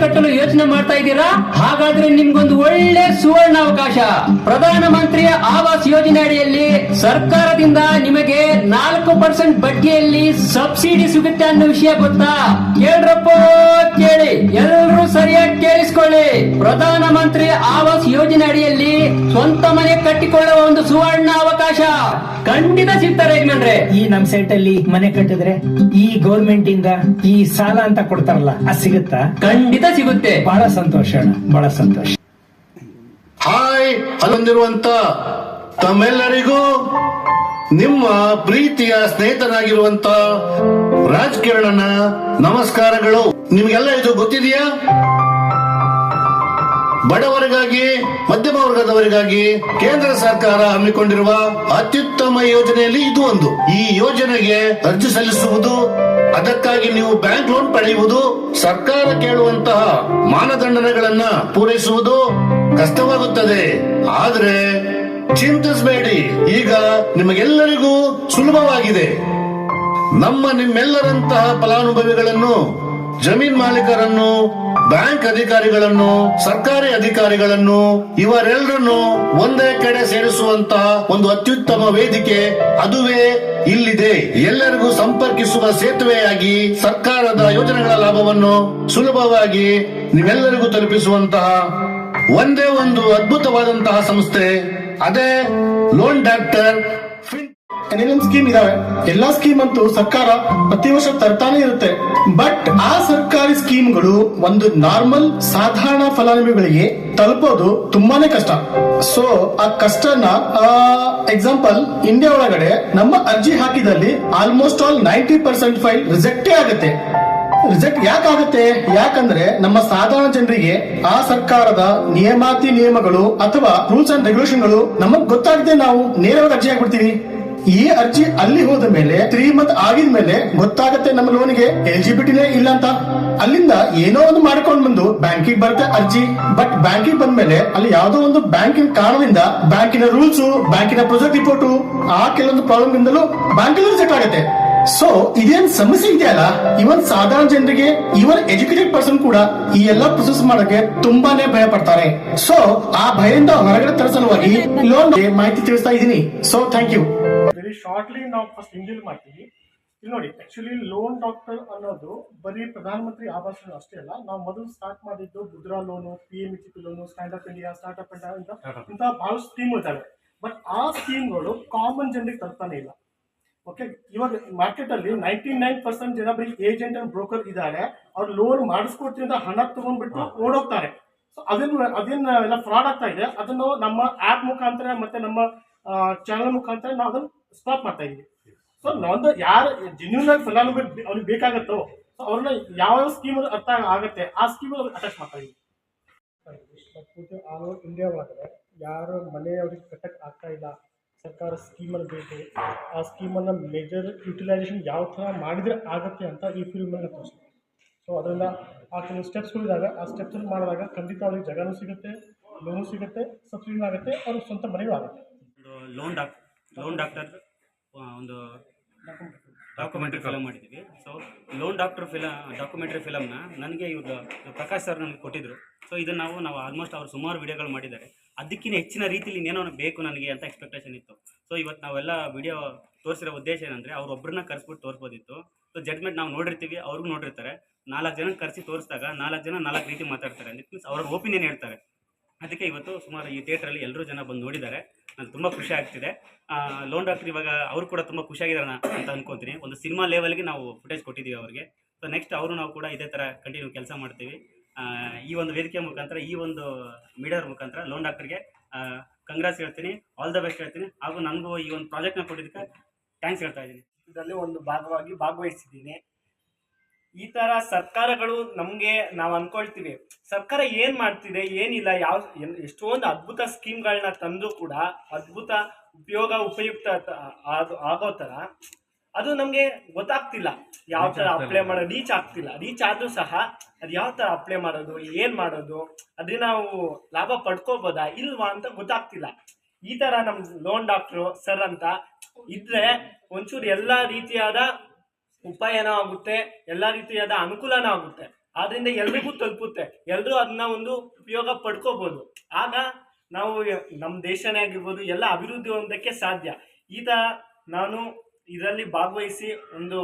ಕಟ್ಟಲು ಯೋಚನೆ ಮಾಡ್ತಾ ಇದ್ದೀರಾ? ಹಾಗಾದ್ರೆ ನಿಮ್ಗೊಂದು ಒಳ್ಳೆ ಸುವರ್ಣಾವಕಾಶ. ಪ್ರಧಾನ ಮಂತ್ರಿಯ ಆವಾಸ್ ಯೋಜನೆ ಅಡಿಯಲ್ಲಿ ಸರ್ಕಾರದಿಂದ ನಿಮಗೆ 4% ಬಡ್ಡಿಯಲ್ಲಿ ಸಬ್ಸಿಡಿ ಸಿಗುತ್ತೆ ಅನ್ನೋ ವಿಷಯ ಗೊತ್ತಾ? ಕೇಳ್ರಪ್ಪ ಕೇಳಿ, ಎಲ್ಲರೂ ಸರಿಯಾಗಿ ಕೇಳಿಸ್ಕೊಳ್ಳಿ. ಪ್ರಧಾನ ಮಂತ್ರಿ ಆವಾಸ್ ಯೋಜನೆ ಅಡಿಯಲ್ಲಿ ಸ್ವಂತ ಮನೆ ಕಟ್ಟಿಕೊಳ್ಳುವ ಒಂದು ಸುವರ್ಣ ಅವಕಾಶ ಖಂಡಿತ ಸಿಗ್ತಾರೆ ಯಜಮಾನ್ರೆ. ಈ ನಮ್ ಸೈಟ್ ಅಲ್ಲಿ ಮನೆ ಕಟ್ಟಿದ್ರೆ ಈ ಗೌರ್ಮೆಂಟ್ ಇಂದ ಈ ಸಾಲ ಅಂತ ಕೊಡ್ತಾರಲ್ಲ, ಅದು ಸಿಗುತ್ತಾ? ಖಂಡಿತ ಸಿಗುತ್ತೆ. ಬಹಳ ಸಂತೋಷ ಅಣ್ಣ, ಬಹಳ ಸಂತೋಷ. ಹಾಯ್, ಅಲ್ಲೊಂದಿರುವಂತ ತಮ್ಮೆಲ್ಲರಿಗೂ ನಿಮ್ಮ ಪ್ರೀತಿಯ ಸ್ನೇಹಿತನಾಗಿರುವಂತ ರಾಜಕಿರಣನ ನಮಸ್ಕಾರಗಳು. ನಿಮ್ಗೆಲ್ಲ ಇದು ಗೊತ್ತಿದೆಯಾ? ಬಡವರಿಗಾಗಿ, ಮಧ್ಯಮ ವರ್ಗದವರಿಗಾಗಿ ಕೇಂದ್ರ ಸರ್ಕಾರ ಹಮ್ಮಿಕೊಂಡಿರುವ ಅತ್ಯುತ್ತಮ ಯೋಜನೆಯಲ್ಲಿ ಇದು ಒಂದು. ಈ ಯೋಜನೆಗೆ ಅರ್ಜಿ ಸಲ್ಲಿಸುವುದು, ಅದಕ್ಕಾಗಿ ನೀವು ಬ್ಯಾಂಕ್ ಲೋನ್ ಪಡೆಯುವುದು, ಸರ್ಕಾರ ಕೇಳುವಂತಹ ಮಾನದಂಡಗಳನ್ನ ಪೂರೈಸುವುದು ಕಷ್ಟವಾಗುತ್ತದೆ. ಆದ್ರೆ ಚಿಂತಿಸಬೇಡಿ, ಈಗ ನಿಮಗೆಲ್ಲರಿಗೂ ಸುಲಭವಾಗಿದೆ. ನಿಮ್ಮೆಲ್ಲರಂತಹ ಫಲಾನುಭವಿಗಳನ್ನು, ಜಮೀನ್ ಮಾಲೀಕರನ್ನು, ಬ್ಯಾಂಕ್ ಅಧಿಕಾರಿಗಳನ್ನು, ಸರ್ಕಾರಿ ಅಧಿಕಾರಿಗಳನ್ನು, ಇವರೆಲ್ಲರನ್ನು ಒಂದೇ ಕಡೆ ಸೇರಿಸುವಂತಹ ಒಂದು ಅತ್ಯುತ್ತಮ ವೇದಿಕೆ ಅದುವೇ ಇಲ್ಲಿದೆ. ಎಲ್ಲರಿಗೂ ಸಂಪರ್ಕಿಸುವ ಸೇತುವೆಯಾಗಿ ಸರ್ಕಾರದ ಯೋಜನೆಗಳ ಲಾಭವನ್ನು ಸುಲಭವಾಗಿ ನೀವೆಲ್ಲರಿಗೂ ತಲುಪಿಸುವಂತಹ ಒಂದೇ ಒಂದು ಅದ್ಭುತವಾದಂತಹ ಸಂಸ್ಥೆ, ಅದೇ ಲೋನ್ ಡಾಕ್ಟರ್. ಏನೇನ್ ಸ್ಕೀಮ್ ಇದಾವೆ, ಎಲ್ಲಾ ಸ್ಕೀಮ್ ಅಂತೂ ಸರ್ಕಾರ ಪ್ರತಿ ವರ್ಷ ತರ್ತಾನೆ ಇರುತ್ತೆ. ಬಟ್ ಆ ಸರ್ಕಾರಿ ಸ್ಕೀಮ್ಗಳು ಒಂದು ನಾರ್ಮಲ್ ಸಾಧಾರಣ ಫಲಾನುಭವಿಗಳಿಗೆ ತಲುಪೋದು ತುಂಬಾನೇ ಕಷ್ಟ. ಸೊ ಆ ಕಷ್ಟನ ಎಕ್ಸಾಂಪಲ್, ಇಂಡಿಯಾ ಒಳಗಡೆ ನಮ್ಮ ಅರ್ಜಿ ಹಾಕಿದಲ್ಲಿ ಆಲ್ಮೋಸ್ಟ್ ಆಲ್ 90% ಫೈಲ್ ರಿಜೆಕ್ಟೇ ಆಗುತ್ತೆ. ರಿಜೆಕ್ಟ್ ಯಾಕಾಗುತ್ತೆ? ಯಾಕಂದ್ರೆ ನಮ್ಮ ಸಾಧಾರಣ ಜನರಿಗೆ ಆ ಸರ್ಕಾರದ ನಿಯಮಗಳು ಅಥವಾ ರೂಲ್ಸ್ ಅಂಡ್ ರೆಗ್ಯುಲೇಷನ್ಗಳು ನಮಗ್ ಗೊತ್ತಾಗದೆ ನಾವು ನೇರವಾಗಿ ಅರ್ಜಿ ಹಾಕ್ಬಿಡ್ತೀವಿ. ಈ ಅರ್ಜಿ ಅಲ್ಲಿ ಹೋದ ಮೇಲೆ 3 ಮಂತ್ ಆಗಿದ್ಮೇಲೆ ಗೊತ್ತಾಗತ್ತೆ ನಮ್ಮ ಲೋನ್ಗೆ ಎಲಿಜಿಬಿಲಿಟಿನೇ ಇಲ್ಲ ಅಂತ. ಅಲ್ಲಿಂದ ಏನೋ ಒಂದು ಮಾಡ್ಕೊಂಡ್ ಬಂದು ಬ್ಯಾಂಕಿಗೆ ಬರುತ್ತೆ ಅರ್ಜಿ. ಬಟ್ ಬ್ಯಾಂಕಿಗೆ ಬಂದ್ಮೇಲೆ ಅಲ್ಲಿ ಯಾವ್ದೋ ಒಂದು ಬ್ಯಾಂಕಿನ ಕಾರಣದಿಂದ ಬ್ಯಾಂಕಿನ ರೂಲ್ಸ್, ಬ್ಯಾಂಕಿನ ಪ್ರೊಜೆಕ್ಟ್ ರಿಪೋರ್ಟ್, ಆ ಕೆಲವೊಂದು ಪ್ರಾಬ್ಲಮ್ ಇಂದಲೂ ಬ್ಯಾಂಕಿನ ರಿಜೆಕ್ಟ್ ಆಗುತ್ತೆ. ಸೊ ಇದೇನ್ ಸಮಸ್ಯೆ ಇದೆಯಲ್ಲ, ಇವನ್ ಸಾಧಾರಣ ಜನರಿಗೆ, ಇವನ್ ಎಜುಕೇಟೆಡ್ ಪರ್ಸನ್ ಕೂಡ ಈ ಎಲ್ಲಾ ಪ್ರೊಸೆಸ್ ಮಾಡಕ್ಕೆ ತುಂಬಾನೇ ಭಯ ಪಡ್ತಾರೆ. ಸೊ ಆ ಭಯದಿಂದ ಹೊರಗಡೆ ತರಿಸಲುವಾಗಿ ಲೋನ್ ಮಾಹಿತಿ ತಿಳಿಸ್ತಾ ಇದ್ದೀನಿ. So thank you. Very shortly ನಾವು ಫಸ್ಟ್ ಹಿಂದಿಲ್ ಮಾಡ್ತೀವಿ. ಇಲ್ಲಿ ನೋಡಿ, ಆಕ್ಚುಲಿ ಲೋನ್ ಡಾಕ್ಟರ್ ಅನ್ನೋದು ಬರೀ ಪ್ರಧಾನ ಮಂತ್ರಿ ಆವಾಸ್ ಅಷ್ಟೇ ಅಲ್ಲ. ನಾವು ಮೊದಲು ಸ್ಟಾರ್ಟ್ ಮಾಡಿದ್ದು Mudra loan, PMEGP loan, stand up India, startup India ಇಂತ ಬಹಳಷ್ಟು ಸ್ಕೀಮ್ ಇದ್ದಾವೆ. ಬಟ್ ಆ ಸ್ಕೀಮ್ಗಳು ಕಾಮನ್ ಜನರಿಗೆ ತಲುಪ್ತಾನೆ ಇಲ್ಲ. ಓಕೆ, ಇವಾಗ ಮಾರ್ಕೆಟ್ ಅಲ್ಲಿ 99% ಜನ ಬರೀ ಏಜೆಂಟ್ ಅಂಡ್ ಬ್ರೋಕರ್ ಇದ್ದಾರೆ. ಅವ್ರು ಲೋನ್ ಮಾಡಿಸ್ಕೊಡ್ತಿಂದ ಹಣ ತಗೊಂಡ್ಬಿಟ್ಟು ಓಡೋಗ್ತಾರೆ. ಸೊ ಅದೇನು ಎಲ್ಲ ಫ್ರಾಡ್ ಆಗ್ತಾ ಇದೆ. ಅದನ್ನು ನಮ್ಮ ಆಪ್ ಮುಖಾಂತರ ಮತ್ತೆ ನಮ್ಮ ಚಾನಲ್ ಮುಖಾಂತರ ನಾವು ಅದನ್ನು ಸ್ಟಾಪ್ ಮಾಡ್ತಾ ಇದೀವಿ. ಸೊ ಒಂದು ಯಾರು ಜೆನ್ಯೂನ್ ಆಗಿ ಫಲಾನುಭವಿ ಅವ್ರಿಗೆ ಬೇಕಾಗತ್ತೋ ಅವ್ರನ್ನ ಯಾವ ಸ್ಕೀಮ್ ಅರ್ಥ ಆಗುತ್ತೆ ಆ ಸ್ಕೀಮ್ ಅಟ್ಯಾಚ್ ಮಾಡ್ತಾ ಇದೀವಿ. ಆಲ್ ಓವರ್ ಇಂಡಿಯಾ ಒಳಗಡೆ ಯಾರು ಮನೆ ಅವ್ರಿಗೆ ಕಟ್ಟಕ್ಕೆ ಆಗ್ತಾ ಇಲ್ಲ, ಸರ್ಕಾರ ಸ್ಕೀಮಲ್ಲಿ ಬೇಕು, ಆ ಸ್ಕೀಮನ್ನು ಮೇಜರ್ ಯುಟಿಲೈಸೇಷನ್ ಯಾವ ಥರ ಮಾಡಿದರೆ ಆಗುತ್ತೆ ಅಂತ ಈ ಫಿಲ್ಮ್ ಮೇಲೆ ತೋರಿಸ್ತೀವಿ. ಸೊ ಅದರಿಂದ ಆ ಕೆಲವು ಸ್ಟೆಪ್ಸ್ಗಳಿದ್ದಾವೆ. ಆ ಸ್ಟೆಪ್ಸ್ ಮಾಡಿದಾಗ ಖಂಡಿತ ಅವ್ರಿಗೆ ಜಾಗನೂ ಸಿಗುತ್ತೆ, ಲೋನು ಸಿಗುತ್ತೆ, ಸಬ್ಸಿಡಿನೂ ಆಗುತ್ತೆ, ಅವ್ರಿಗೆ ಸ್ವಂತ ಮನೆಯೂ ಆಗುತ್ತೆ. ಲೋನ್ ಡಾಕ್ಟರ್ ಒಂದು ಡಾಕ್ಯುಮೆಂಟ್ರಿ ಫಿಲಮ್ ಮಾಡಿದ್ದೀವಿ. ಸೊ ಲೋನ್ ಡಾಕ್ಯುಮೆಂಟ್ರಿ ಫಿಲಮ್ನ ನನಗೆ ಇವರು ಪ್ರಕಾಶ್ ಸರ್ ನನಗೆ ಕೊಟ್ಟಿದ್ದರು. ಸೊ ಇದನ್ನು ನಾವು ಆಲ್ಮೋಸ್ಟ್ ಅವರು ಸುಮಾರು ವಿಡಿಯೋಗಳು ಮಾಡಿದ್ದಾರೆ. ಅದಕ್ಕಿಂತ ಹೆಚ್ಚಿನ ರೀತಿಯಲ್ಲಿ ಇನ್ನೇನೋ ಬೇಕು ನನಗೆ ಅಂತ ಎಕ್ಸ್ಪೆಕ್ಟೇಷನ್ ಇತ್ತು. ಸೊ ಇವತ್ತು ನಾವೆಲ್ಲ ವಿಡಿಯೋ ತೋರಿಸಿರೋ ಉದ್ದೇಶ ಏನಂದರೆ ಅವ್ರೊಬ್ಬರನ್ನ ಕರೆಸ್ಬಿಟ್ಟು ತೋರಿಸ್ಬೋದಿತ್ತು. ಸೊ ಜಡ್ಜ್ಮೆಂಟ್ ನಾವು ನೋಡಿರ್ತೀವಿ, ಅವ್ರಿಗೂ ನೋಡಿರ್ತಾರೆ. 4 ಜನ ಕರೆಸಿ ತೋರಿಸಿದಾಗ 4 ಜನ 4 ರೀತಿ ಮಾತಾಡ್ತಾರೆ. ಮೀನ್ಸ್ ಅವ್ರ ಒಪಿನಿಯನ್ ಹೇಳ್ತಾರೆ. ಅದಕ್ಕೆ ಇವತ್ತು ಸುಮಾರು ಈ ಥಿಯೇಟ್ರಲ್ಲಿ ಎಲ್ಲರೂ ಜನ ಬಂದು ನೋಡಿದ್ದಾರೆ. ನನಗೆ ತುಂಬ ಖುಷಿ ಆಗ್ತಿದೆ. ಲೋನ್ ಡಾಕ್ಟರ್ ಇವಾಗ ಅವರು ಕೂಡ ತುಂಬ ಖುಷಿಯಾಗಿದ್ದಾರೆ ಅಂತ ಅನ್ಕೊತೀನಿ. ಒಂದು ಸಿನಿಮಾ ಲೆವೆಲ್ಗೆ ನಾವು ಫುಟೇಜ್ ಕೊಟ್ಟಿದ್ದೀವಿ ಅವ್ರಿಗೆ. ಸೊ ನೆಕ್ಸ್ಟ್ ನಾವು ಕೂಡ ಇದೇ ಥರ ಕಂಟಿನ್ಯೂ ಕೆಲಸ ಮಾಡ್ತೀವಿ. ಈ ಒಂದು ವೇದಿಕೆ ಮುಖಾಂತರ, ಈ ಒಂದು ಮೀಡಿಯಾದ ಮುಖಾಂತರ ಲೋನ್ ಡಾಕ್ಟರ್ಗೆ ಕಂಗ್ರಾಟ್ಸ್ ಹೇಳ್ತೀನಿ, ಆಲ್ ದ ಬೆಸ್ಟ್ ಹೇಳ್ತೀನಿ. ಹಾಗೂ ನನಗೂ ಈ ಒಂದು ಪ್ರಾಜೆಕ್ಟ್ನ ಕೊಟ್ಟಿದ್ದಕ್ಕೆ ಥ್ಯಾಂಕ್ಸ್ ಹೇಳ್ತಾ ಇದ್ದೀನಿ. ಇದರಲ್ಲಿ ಒಂದು ಭಾಗವಾಗಿ ಭಾಗವಹಿಸಿದ್ದೀನಿ. ಈ ಥರ ಸರ್ಕಾರಗಳು ನಮಗೆ ನಾವು ಅಂದ್ಕೊಳ್ತೀವಿ ಸರ್ಕಾರ ಏನು ಮಾಡ್ತಿದೆ ಏನಿಲ್ಲ, ಎಷ್ಟೊಂದು ಅದ್ಭುತ ಸ್ಕೀಮ್ಗಳನ್ನ ತಂದರೂ ಕೂಡ ಅದ್ಭುತ ಉಪಯುಕ್ತ ಆಗೋ ಥರ ಅದು ನಮಗೆ ಗೊತ್ತಾಗ್ತಿಲ್ಲ. ಯಾವ ಥರ ಅಪ್ಲೈ ಮಾಡೋದು ರೀಚ್ ಆಗ್ತಿಲ್ಲ. ರೀಚ್ ಆದರೂ ಸಹ ಅದು ಯಾವ ಥರ ಅಪ್ಲೈ ಮಾಡೋದು, ಏನು ಮಾಡೋದು, ಅದನ್ನ ನಾವು ಲಾಭ ಪಡ್ಕೋಬೋದಾ ಇಲ್ವಾ ಅಂತ ಗೊತ್ತಾಗ್ತಿಲ್ಲ. ಈ ಥರ ನಮ್ಮ ಲೋನ್ ಡಾಕ್ಟ್ರು ಸರ್ ಅಂತ ಇದ್ರೆ ಒಂಚೂರು ಎಲ್ಲ ರೀತಿಯಾದ ಉಪಾಯನೂ ಆಗುತ್ತೆ, ಎಲ್ಲ ರೀತಿಯಾದ ಅನುಕೂಲನೂ ಆಗುತ್ತೆ. ಆದ್ರಿಂದ ಎಲ್ರಿಗೂ ತಲುಪುತ್ತೆ, ಎಲ್ಲರೂ ಅದನ್ನ ಒಂದು ಉಪಯೋಗ ಪಡ್ಕೋಬಹುದು. ಆಗ ನಾವು ನಮ್ಮ ದೇಶನೇ ಆಗಿರ್ಬೋದು ಎಲ್ಲ ಅಭಿವೃದ್ಧಿ ಹೊಂದಕ್ಕೆ ಸಾಧ್ಯ. ಈಗ ನಾನು ಇದರಲ್ಲಿ ಭಾಗವಹಿಸಿ ಒಂದು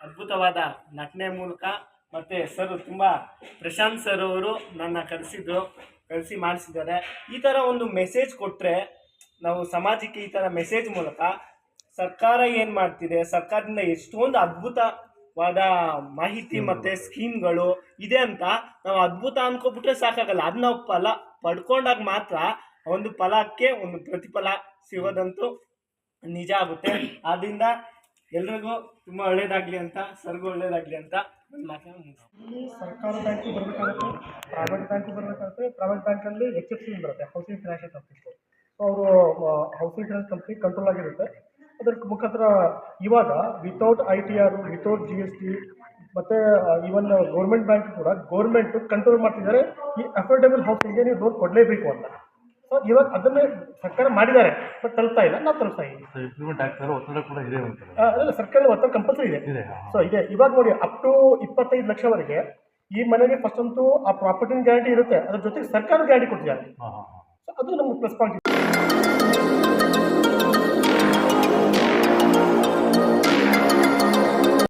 ಅದ್ಭುತವಾದ ನಟನೆ ಮೂಲಕ ಮತ್ತೆ ಸರ್ ತುಂಬ ಪ್ರಶಾಂತ್ ಸರ್ ಅವರು ನನ್ನ ಕಳಿಸಿ ಮಾಡಿಸಿದ್ದಾರೆ. ಈ ಥರ ಒಂದು ಮೆಸೇಜ್ ಕೊಟ್ಟರೆ ನಾವು ಸಮಾಜಕ್ಕೆ ಈ ಥರ ಮೆಸೇಜ್ ಮೂಲಕ ಸರ್ಕಾರ ಏನು ಮಾಡ್ತಿದೆ, ಸರ್ಕಾರದಿಂದ ಎಷ್ಟೊಂದು ಅದ್ಭುತವಾದ ಮಾಹಿತಿ ಮತ್ತು ಸ್ಕೀಮ್ಗಳು ಇದೆ ಅಂತ ನಾವು ಅದ್ಭುತ ಅನ್ಕೊಬಿಟ್ರೆ ಸಾಕಾಗಲ್ಲ. ಅದು ನಾವು ಫಲ ಪಡ್ಕೊಂಡಾಗ ಮಾತ್ರ ಒಂದು ಫಲಕ್ಕೆ ಒಂದು ಪ್ರತಿಫಲ ಸಿಗೋದಂತೂ ನಿಜ ಆಗುತ್ತೆ. ಆದ್ದರಿಂದ ಎಲ್ರಿಗೂ ತುಂಬ ಒಳ್ಳೇದಾಗಲಿ ಅಂತ, ಸರ್ಗೂ ಒಳ್ಳೇದಾಗಲಿ ಅಂತ ನನ್ನ ಮಾತನ್ನು ಇಲ್ಲಿ ಸರ್ಕಾರ ಬ್ಯಾಂಕು ಬರಬೇಕಾಗುತ್ತೆ, ಪ್ರೈವೇಟ್ ಬ್ಯಾಂಕು ಬರಬೇಕಾಗುತ್ತೆ. ಪ್ರೈವೇಟ್ ಬ್ಯಾಂಕಲ್ಲಿ HFC ಬರುತ್ತೆ, ಹೌಸಿಂಗ್ ಫೈನಾನ್ಷಿಯಲ್ ಕಂಪ್ನಿ. ಸೊ ಅವರು ಹೌಸಿಂಗ್ ಫೈನಾನ್ಸ್ ಕಂಪ್ನಿ ಕಂಟ್ರೋಲ್ ಆಗಿರುತ್ತೆ. ಅದರ ಮುಖಾಂತರ ಇವಾಗ ವಿತೌಟ್ ITR, ವಿತೌಟ್ GST ಮತ್ತು ಈವನ್ ಗೌರ್ಮೆಂಟ್ ಬ್ಯಾಂಕ್ ಕೂಡ ಗೌರ್ಮೆಂಟ್ ಕಂಟ್ರೋಲ್ ಮಾಡ್ತಿದ್ದಾರೆ. ಈ ಅಫೋರ್ಡೆಬಲ್ ಹೌಸಿಂಗ್ಗೆ ನೀವು ಲೋನ್ ಕೊಡಲೇಬೇಕು ಅಂತ. ಸೊ ಇವಾಗ ಅದನ್ನೇ ಸರ್ಕಾರ ಮಾಡಿದ್ದಾರೆ, ಬಟ್ ತಲುಪ್ತಾ ಇಲ್ಲ, ನಾವು ತಲುಪ್ತಾ ಇದ್ದೀವಿ. ಅಲ್ಲ, ಸರ್ಕಾರದ ಒತ್ತಡ ಕಂಪಲ್ಸರಿ ಇದೆ. ಸೊ ಇದೆ, ಇವಾಗ ನೋಡಿ ಅಪ್ ಟು 25 ಲಕ್ಷವರೆಗೆ ಈ ಮನೆಗೆ ಫಸ್ಟ್ ಅಂತೂ ಆ ಪ್ರಾಪರ್ಟಿ ಗ್ಯಾರಂಟಿ ಇರುತ್ತೆ, ಅದ್ರ ಜೊತೆಗೆ ಸರ್ಕಾರ ಗ್ಯಾರಂಟಿ ಕೊಟ್ಟಿದ್ದಾರೆ. ಸೊ ಅದು ನಮ್ಗೆ ಪ್ಲಸ್ ಪಾಯಿಂಟ್.